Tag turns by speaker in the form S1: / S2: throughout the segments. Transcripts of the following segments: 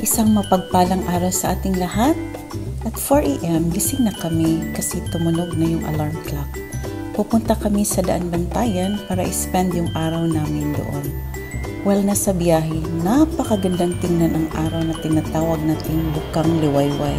S1: Isang mapagpalang araw sa ating lahat. At 4 AM, gising na kami kasi tumunog na yung alarm clock. Pupunta kami sa Daan Bantayan para i-spend yung araw namin doon. While nasa biyahe, napakagandang tingnan ang araw na tinatawag nating Bukang Liwayway.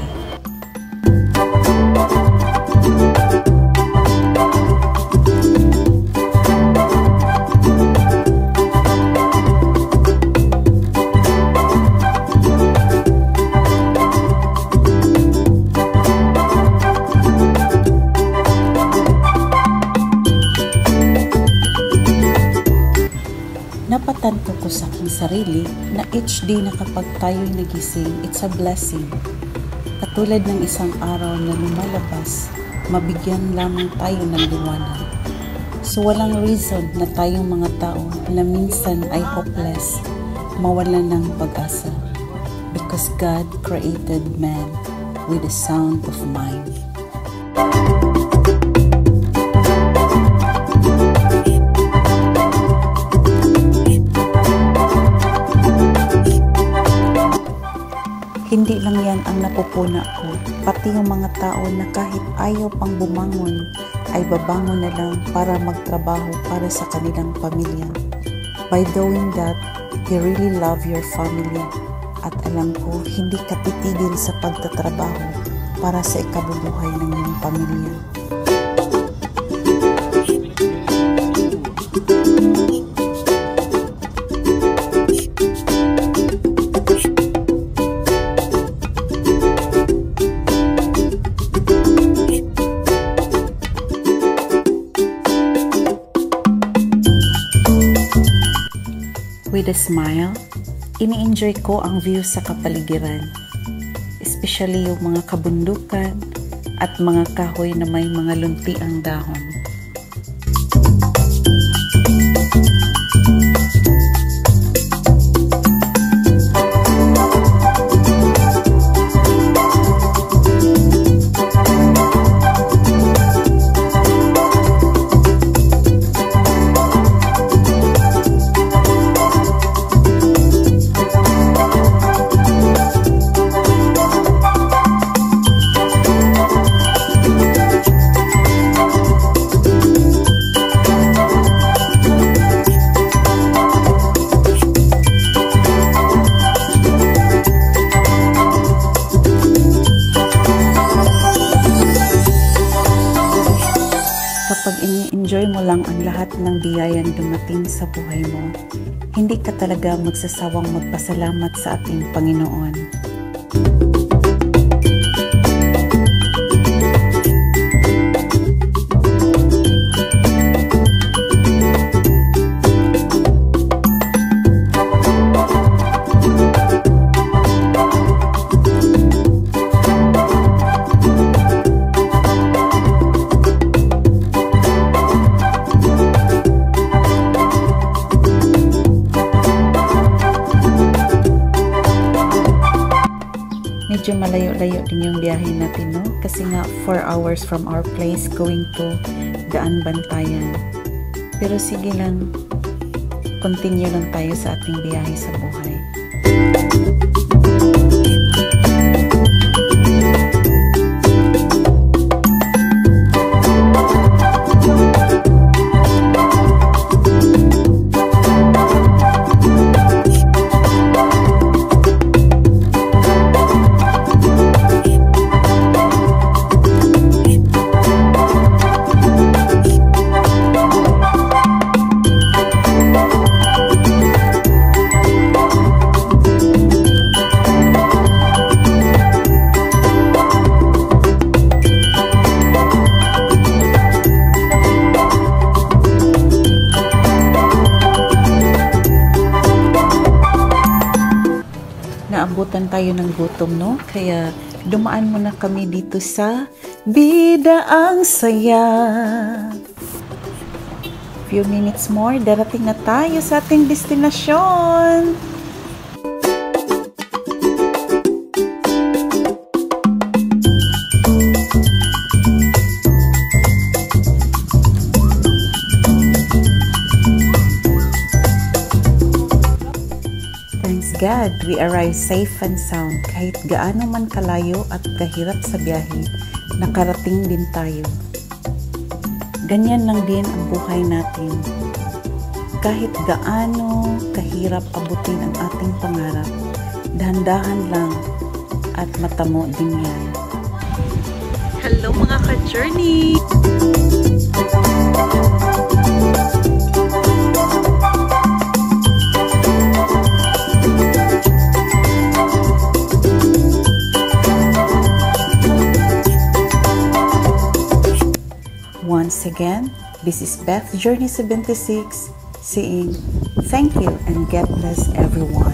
S1: Napatanto ko sa aking sarili na each day na kapag tayo'y nagising, it's a blessing. Katulad ng isang araw na lumalabas, mabigyan lamang tayo ng liwanag. So walang reason na tayong mga tao na minsan ay hopeless, mawalan ng pag-asa. Because God created man with a sound of mind. Hindi lang yan ang napupuna ko, pati yung mga tao na kahit ayaw pang bumangon, ay babangon na lang para magtrabaho para sa kanilang pamilya. By doing that, you really love your family. At alam ko, hindi ka titigil sa pagtatrabaho para sa ikabubuhay ng iyong pamilya. With a smile, ini-enjoy ko ang view sa kapaligiran, especially yung mga kabundukan at mga kahoy na may mga lunti ang dahon. Kapag ini-enjoy mo lang ang lahat ng biyayang dumating sa buhay mo, hindi ka talaga magsasawang magpasalamat sa ating Panginoon. Medyo malayo-layo din yung biyahe natin, no? Kasi nga 4 hours from our place going to Daan Bantayan. Pero sige lang, continue lang tayo sa ating biyahe sa buhay. Naabutan tayo ng gutom, no? Kaya dumaan muna kami dito sa Bida ang Saya. Few minutes more, darating na tayo sa ating destinasyon. Thanks God. God, we arrive safe and sound. Kahit gaano man kalayo at kahirap sa biyahe, nakarating din tayo. Ganyan lang din ang buhay natin. Kahit gaano kahirap abutin ang ating pangarap, dahan-dahan lang at matamo din yan. Hello mga ka-journey! Once again, this is Beth Journey 76 saying thank you and God bless everyone.